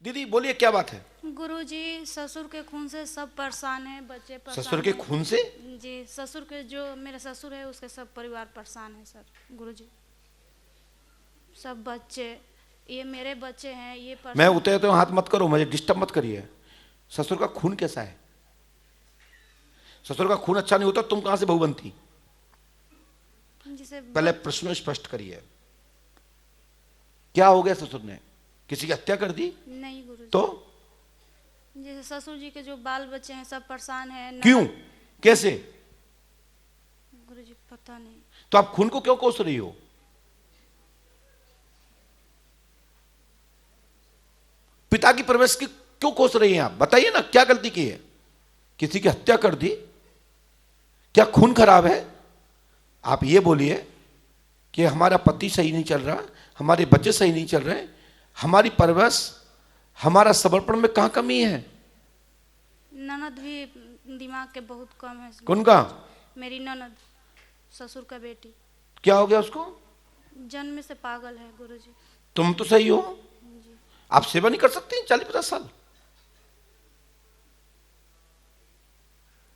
दीदी बोलिए क्या बात है? गुरुजी, ससुर के खून से सब परेशान है, बच्चे परेशान ससुर के हैं। खून से? जी, ससुर के जो मेरे ससुर है उसके सब परिवार परेशान है सर। गुरुजी, सब बच्चे, ये मेरे बच्चे हैं, ये मैं परेशान। उतरे तो हाथ मत करो, मुझे डिस्टर्ब मत करिए। ससुर का खून कैसा है? ससुर का खून अच्छा नहीं होता, तुम कहां से बहू बनती? जिसे पहले प्रश्न स्पष्ट करिए, क्या हो गया? ससुर ने किसी की हत्या कर दी? नहीं गुरुजी। तो जैसे ससुर जी के जो बाल बच्चे हैं सब परेशान है। क्यों, कैसे? गुरुजी पता नहीं। तो आप खून को क्यों कोस रही हो? पिता की परवरिश की क्यों कोस रही हैं आप? बताइए ना, क्या गलती की है? किसी की हत्या कर दी, क्या खून खराब है? आप ये बोलिए कि हमारा पति सही नहीं चल रहा, हमारे बच्चे सही नहीं चल रहे, हमारी परवरिश, हमारा समर्पण में कहां कमी है? ननद भी दिमाग के बहुत कम है। कौन का? मेरी ननद, ससुर का बेटी। क्या हो गया उसको? जन्म से पागल है गुरुजी। तुम तो सही हो, आप सेवा नहीं कर सकती 40-50 साल?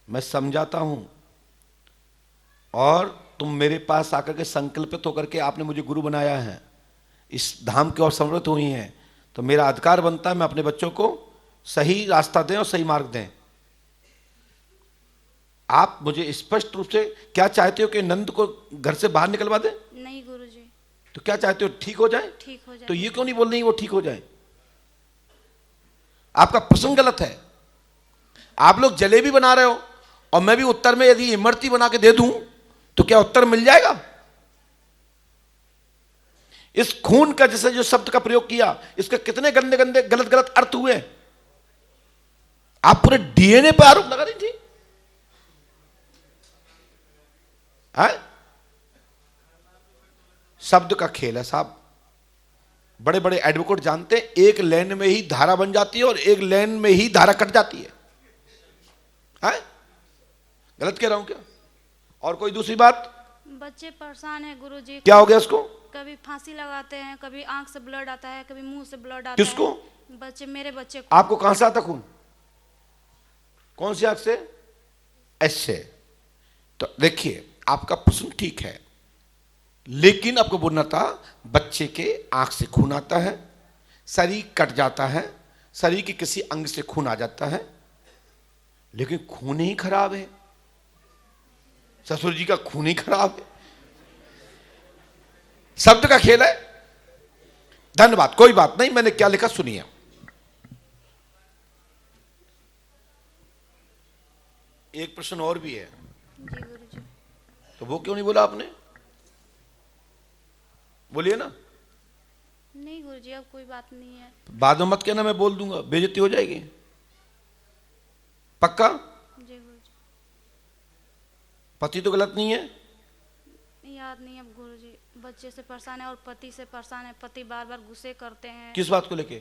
मैं समझाता हूं, और तुम मेरे पास आकर के संकल्पित होकर के आपने मुझे गुरु बनाया है, इस धाम की ओर समर्पित हुई हैं, तो मेरा अधिकार बनता है मैं अपने बच्चों को सही रास्ता दें और सही मार्ग दें। आप मुझे स्पष्ट रूप से क्या चाहते हो कि नंद को घर से बाहर निकलवा दें? नहीं गुरुजी। तो क्या चाहते हो, ठीक हो जाए? ठीक हो जाए। तो ये क्यों नहीं बोल रही वो ठीक हो जाए? आपका प्रश्न गलत है। आप लोग जलेबी बना रहे हो और मैं भी उत्तर में यदि इमरती बना के दे दूं तो क्या उत्तर मिल जाएगा? इस खून का जैसे जो शब्द का प्रयोग किया, इसके कितने गंदे गंदे गलत गलत अर्थ हुए। आप पूरे डीएनए पर आरोप लगा रही थी। है? शब्द का खेल है साहब। बड़े बड़े एडवोकेट जानते हैं, एक लाइन में ही धारा बन जाती है और एक लाइन में ही धारा कट जाती है। गलत कह रहा हूं क्या? और कोई दूसरी बात? बच्चे परेशान है गुरुजी। क्या हो गया उसको? कभी फांसी लगाते हैं, कभी आंख से ब्लड आता है, कभी मुंह से ब्लड आता किसको? है। बच्चे, मेरे बच्चे को। आपको कहां से आता खून? कौन सी आंख से? ऐसे। तो देखिए, आपका प्रश्न ठीक है, लेकिन आपको बोलना था, बच्चे के आंख से खून आता है, शरीर कट जाता है, शरीर के किसी अंग से खून आ जाता है, लेकिन खून ही खराब है। ससुर जी का खून ही खराब है। शब्द का खेल है। धन्यवाद, कोई बात नहीं। मैंने क्या लिखा सुनिए। एक प्रश्न और भी है। जी गुरुजी। तो वो क्यों नहीं बोला आपने? बोलिए ना। नहीं गुरुजी, अब कोई बात नहीं है। बाद में मत कहना, मैं बोल दूंगा, बेइज्जती हो जाएगी। पक्का? जी गुरुजी। पति तो गलत नहीं है? याद नहीं अब गुरुजी। बच्चे से परेशान है और पति से परेशान है। पति बार बार गुस्से करते हैं। किस बात को लेके?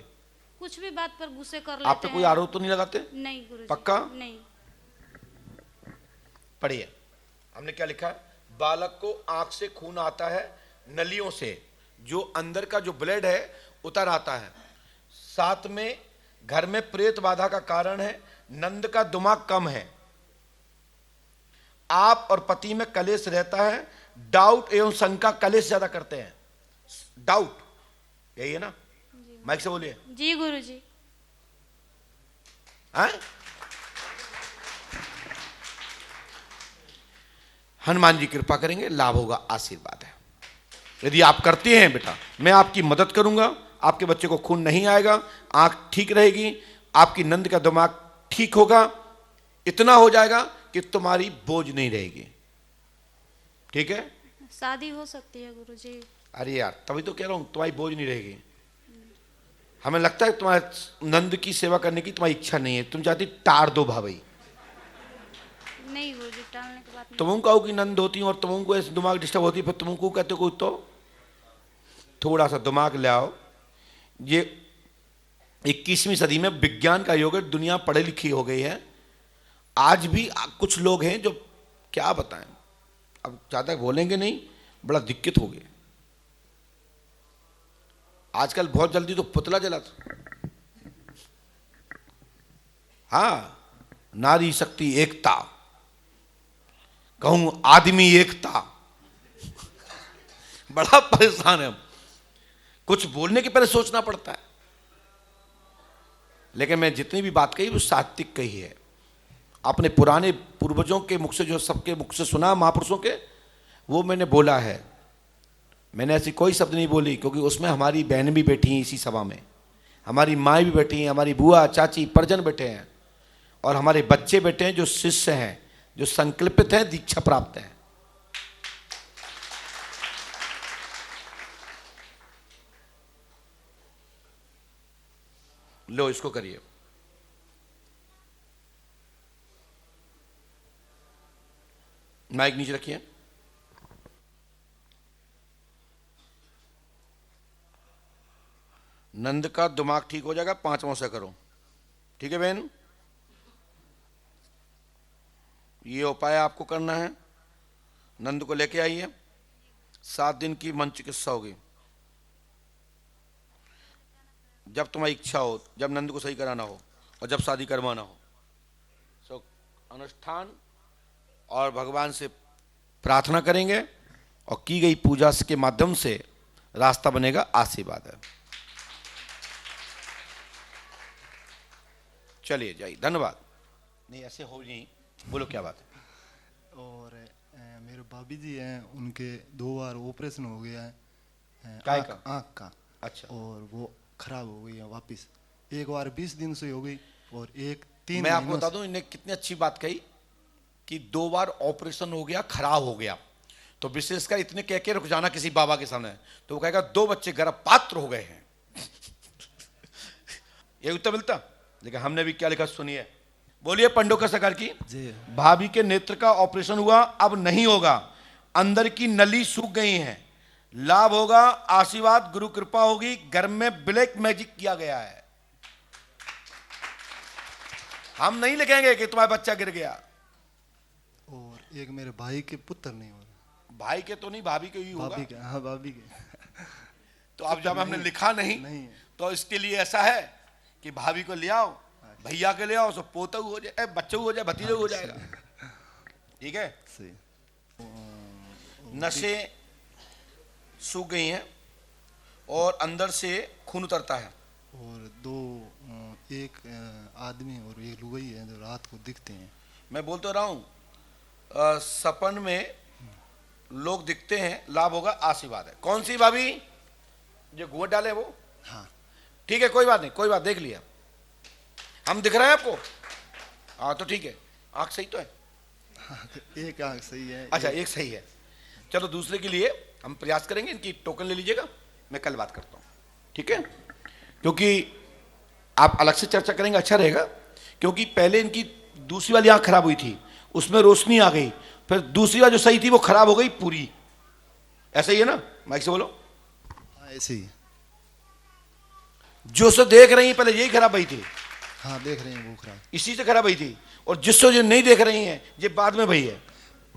कुछ भी बात पर गुस्से कर लेते आप पे कोई हैं। आरोप तो नहीं लगाते? नहीं गुरुजी। पक्का? नहीं। पढ़िए, हमने क्या लिखा है? बालक को आंख से खून आता है, नलियों से जो अंदर का जो ब्लड है उतर आता है। साथ में घर में प्रेत बाधा का कारण है, नंद का दिमाग कम है, आप और पति में कलेश रहता है, डाउट एवं शंका, कलेश ज्यादा करते हैं। डाउट, यही है ना? माइक से बोलिए। जी गुरुजी। हनुमान जी कृपा करेंगे, लाभ होगा, आशीर्वाद है। यदि आप करते हैं बेटा, मैं आपकी मदद करूंगा, आपके बच्चे को खून नहीं आएगा, आंख ठीक रहेगी, आपकी नंद का दिमाग ठीक होगा, इतना हो जाएगा कि तुम्हारी बोझ नहीं रहेगी। ठीक है? शादी हो सकती है गुरुजी। अरे यार, तभी तो कह रहा हूं, तुम्हारी बोझ नहीं रहेगी। हमें लगता है तुम्हारे नंद की सेवा करने की तुम्हारी इच्छा नहीं है, तुम चाहती टार दो भाई। नहीं गुरुजी, टालने की बात नहीं। तुम कहो कि नंद होती और तुमको ऐसे दिमाग डिस्टर्ब होती, फिर तुमको कहते हो तो थोड़ा सा दिमाग ले आओ। ये 21वीं सदी में विज्ञान का युग है, दुनिया पढ़ी लिखी हो गई है। आज भी कुछ लोग हैं जो क्या बताएं, अब ज्यादा बोलेंगे नहीं, बड़ा दिक्कत हो गई। आजकल बहुत जल्दी तो पुतला जलाता, हाँ, नारी शक्ति एकता, कहूं आदमी एकता। बड़ा परेशान है हम, कुछ बोलने के पहले सोचना पड़ता है। लेकिन मैं जितनी भी बात कही वो सात्विक कही है, अपने पुराने पूर्वजों के मुख से, जो सबके मुख से सुना महापुरुषों के, वो मैंने बोला है। मैंने ऐसी कोई शब्द नहीं बोली, क्योंकि उसमें हमारी बहन भी बैठी हैं इसी सभा में, हमारी माँ भी बैठी हैं, हमारी बुआ चाची परिजन बैठे हैं, और हमारे बच्चे बैठे हैं जो शिष्य हैं, जो संकल्पित हैं, दीक्षा प्राप्त हैं। लो इसको करिए। माइक नीचे रखिए। नंद का दिमाग ठीक हो जाएगा, 5 से करो, ठीक है बहन? ये उपाय आपको करना है। नंद को लेके आइए, 7 दिन की मन चिकित्सा होगी। जब तुम्हारी इच्छा हो, जब नंद को सही कराना हो और जब शादी करवाना हो। सो अनुष्ठान और भगवान से प्रार्थना करेंगे और की गई पूजा के माध्यम से रास्ता बनेगा। आशीर्वाद है। चलिए जाइए, धन्यवाद। नहीं ऐसे हो नहीं, बोलो क्या बात है। और मेरे भाभी जी हैं, उनके 2 बार ऑपरेशन हो गया है आँख का। अच्छा। और वो खराब हो गई है वापस। एक बार 20 दिन से हो गई और एक 3 मैं आपको बता दूं, इन्हें कितनी अच्छी बात कही कि 2 बार ऑपरेशन हो गया, खराब हो गया। तो विशेषकर इतने कह के रुक जाना किसी बाबा के सामने, तो वो कहेगा 2 बच्चे गर्भपात्र हो गए हैं। ये उत्तर मिलता। लेकिन हमने भी क्या लिखा सुनिए। बोलिए पंडोकर सरकार की जी। भाभी के नेत्र का ऑपरेशन हुआ, अब नहीं होगा। अंदर की नली सूख गई है, लाभ होगा, आशीर्वाद, गुरु कृपा होगी। घर में ब्लैक मैजिक किया गया है। हम नहीं लिखेंगे कि तुम्हारा बच्चा गिर गया। और एक मेरे भाई के पुत्र नहीं हो रहा। भाई के तो नहीं, भाभी के ही होगा। भाभी के, हाँ भाभी के। तो अब जब हमने लिखा नहीं तो इसके लिए ऐसा है कि भाभी को ले आओ, भैया के ले आओ, सो पोता हो जाए, बच्चा हो जाए, भतीजा हो जाएगा। ठीक है। नसें सूख गई हैं और अंदर से खून उतरता है। और 2 एक आदमी और एक लुगाई है जो रात को दिखते हैं। मैं बोल तो रहा हूँ, सपन में लोग दिखते हैं, लाभ होगा, आशीर्वाद है। कौन सी भाभी? जो घूंघट डाले वो? हाँ ठीक है, कोई बात नहीं, कोई बात, देख लिया हम। दिख रहे हैं आपको? हाँ तो ठीक है। आंख सही तो है? हाँ, एक आंख सही है। अच्छा, एक सही है। चलो दूसरे के लिए हम प्रयास करेंगे। इनकी टोकन ले लीजिएगा, मैं कल बात करता हूँ, ठीक है? क्योंकि आप अलग से चर्चा करेंगे, अच्छा रहेगा। क्योंकि पहले इनकी दूसरी वाली आंख खराब हुई थी, उसमें रोशनी आ गई, फिर दूसरी वाली जो सही थी वो खराब हो गई पूरी। ऐसा ही है ना? माइक से बोलो। ऐसे ही जो से देख रही हैं पहले यही खराब हुई थी। हाँ देख रहे हैं वो खराब, इसी से खराब हुई थी। और जिससे जो नहीं देख रही हैं ये बाद में भई है।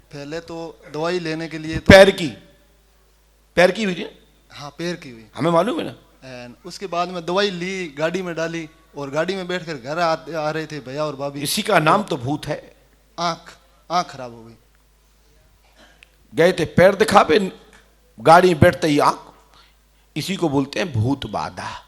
पहले तो दवाई लेने के लिए तो पैर की हुई थी। हाँ पैर की हुई, हमें मालूम है ना। एंड उसके बाद में दवाई ली, गाड़ी में डाली और गाड़ी में बैठकर घर आ रहे थे भैया और भाभी। इसी का नाम तो भूत है। आंख खराब हो गई। गए थे पैर दिखावे, गाड़ी में बैठते ही आंख। इसी को बोलते हैं भूत बाधा।